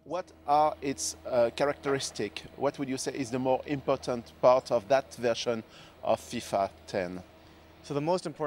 What are its characteristics? What would you say is the more important part of that version of FIFA 10?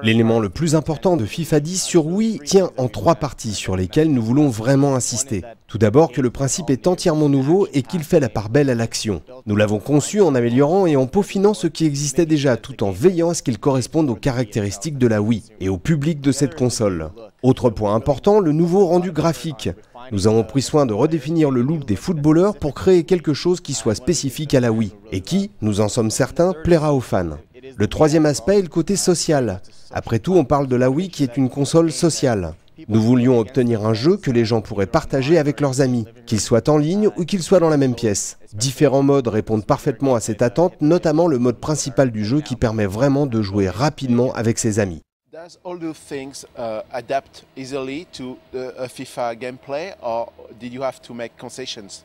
L'élément le plus important de FIFA 10 sur Wii tient en 3 parties sur lesquelles nous voulons vraiment insister. Tout d'abord que le principe est entièrement nouveau et qu'il fait la part belle à l'action. Nous l'avons conçu en améliorant et en peaufinant ce qui existait déjà tout en veillant à ce qu'il corresponde aux caractéristiques de la Wii et au public de cette console. Autre point important, le nouveau rendu graphique. Nous avons pris soin de redéfinir le look des footballeurs pour créer quelque chose qui soit spécifique à la Wii et qui, nous en sommes certains, plaira aux fans. Le troisième aspect est le côté social. Après tout, on parle de la Wii qui est une console sociale. Nous voulions obtenir un jeu que les gens pourraient partager avec leurs amis, qu'ils soient en ligne ou qu'ils soient dans la même pièce. Différents modes répondent parfaitement à cette attente, notamment le mode principal du jeu qui permet vraiment de jouer rapidement avec ses amis. Does all those things adapt easily to a FIFA gameplay, or did you have to make concessions?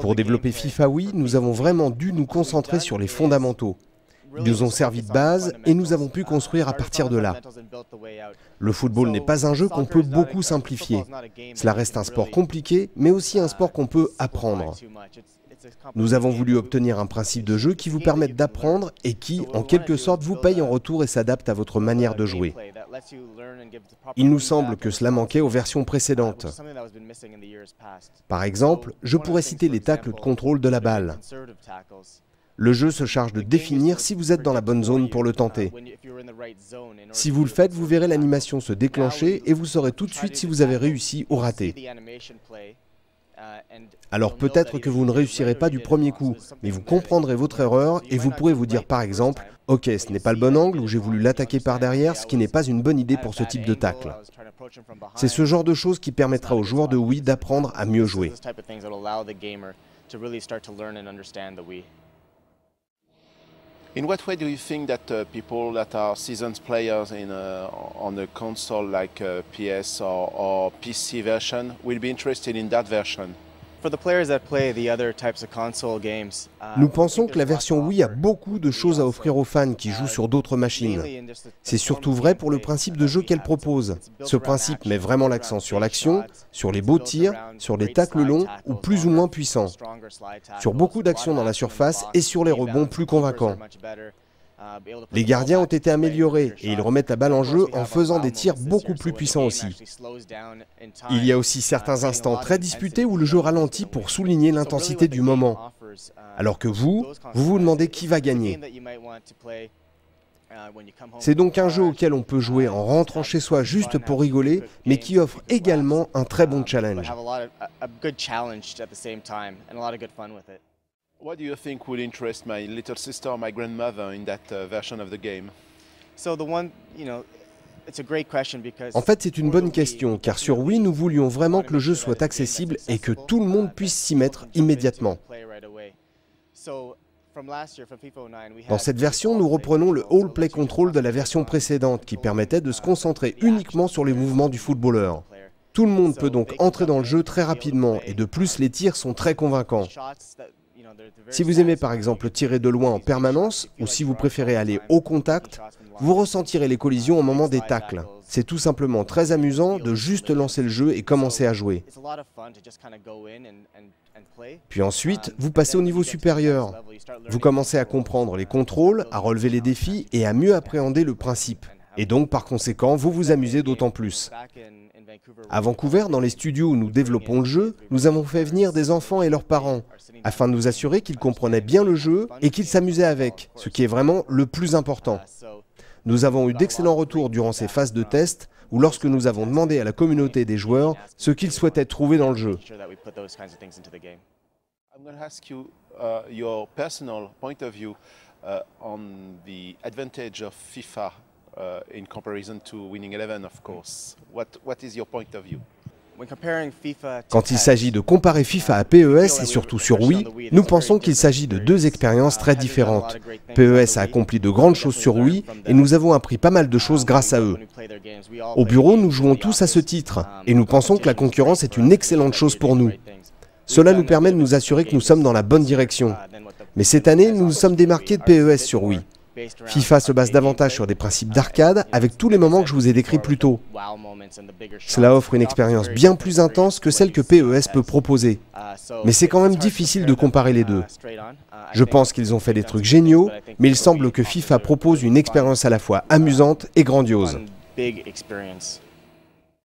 Pour développer FIFA Wii, nous avons vraiment dû nous concentrer sur les fondamentaux. Ils nous ont servi de base et nous avons pu construire à partir de là. Le football n'est pas un jeu qu'on peut beaucoup simplifier. Cela reste un sport compliqué, mais aussi un sport qu'on peut apprendre. Nous avons voulu obtenir un principe de jeu qui vous permette d'apprendre et qui, en quelque sorte, vous paye en retour et s'adapte à votre manière de jouer. Il nous semble que cela manquait aux versions précédentes. Par exemple, je pourrais citer les tacles de contrôle de la balle. Le jeu se charge de définir si vous êtes dans la bonne zone pour le tenter. Si vous le faites, vous verrez l'animation se déclencher et vous saurez tout de suite si vous avez réussi ou raté. Alors peut-être que vous ne réussirez pas du premier coup, mais vous comprendrez votre erreur et vous pourrez vous dire par exemple « Ok, ce n'est pas le bon angle ou j'ai voulu l'attaquer par derrière, ce qui n'est pas une bonne idée pour ce type de tacle. » C'est ce genre de choses qui permettra aux joueurs de Wii d'apprendre à mieux jouer. In what way do you think that people that are seasoned players on a console like PS or PC version will be interested in that version? Nous pensons que la version Wii a beaucoup de choses à offrir aux fans qui jouent sur d'autres machines. C'est surtout vrai pour le principe de jeu qu'elle propose. Ce principe met vraiment l'accent sur l'action, sur les beaux tirs, sur les tacles longs ou plus ou moins puissants, sur beaucoup d'actions dans la surface et sur les rebonds plus convaincants. Les gardiens ont été améliorés et ils remettent la balle en jeu en faisant des tirs beaucoup plus puissants aussi. Il y a aussi certains instants très disputés où le jeu ralentit pour souligner l'intensité du moment. Alors que vous vous demandez qui va gagner. C'est donc un jeu auquel on peut jouer en rentrant chez soi juste pour rigoler, mais qui offre également un très bon challenge. What do you think would interest my little sister or my grandmother in that version of the game? En fait, c'est une bonne question, car sur Wii, nous voulions vraiment que le jeu soit accessible et que tout le monde puisse s'y mettre immédiatement. Dans cette version, nous reprenons le All Play Control de la version précédente, qui permettait de se concentrer uniquement sur les mouvements du footballeur. Tout le monde peut donc entrer dans le jeu très rapidement, et de plus, les tirs sont très convaincants. Si vous aimez par exemple tirer de loin en permanence, ou si vous préférez aller au contact, vous ressentirez les collisions au moment des tacles. C'est tout simplement très amusant de juste lancer le jeu et commencer à jouer. Puis ensuite, vous passez au niveau supérieur. Vous commencez à comprendre les contrôles, à relever les défis et à mieux appréhender le principe. Et donc par conséquent, vous vous amusez d'autant plus. À Vancouver, dans les studios où nous développons le jeu, nous avons fait venir des enfants et leurs parents, afin de nous assurer qu'ils comprenaient bien le jeu et qu'ils s'amusaient avec, ce qui est vraiment le plus important. Nous avons eu d'excellents retours durant ces phases de test, ou lorsque nous avons demandé à la communauté des joueurs ce qu'ils souhaitaient trouver dans le jeu. I'm going to ask you your personal point of view on the advantage of FIFA in comparison to Winning Eleven, of course. What is your point of view? Quand il s'agit de comparer FIFA à PES et surtout sur Wii, nous pensons qu'il s'agit de deux expériences très différentes. PES a accompli de grandes choses sur Wii et nous avons appris pas mal de choses grâce à eux. Au bureau, nous jouons tous à ce titre et nous pensons que la concurrence est une excellente chose pour nous. Cela nous permet de nous assurer que nous sommes dans la bonne direction. Mais cette année, nous nous sommes démarqués de PES sur Wii. FIFA se base davantage sur des principes d'arcade, avec tous les moments que je vous ai décrits plus tôt. Cela offre une expérience bien plus intense que celle que PES peut proposer. Mais c'est quand même difficile de comparer les deux. Je pense qu'ils ont fait des trucs géniaux, mais il semble que FIFA propose une expérience à la fois amusante et grandiose. big experience.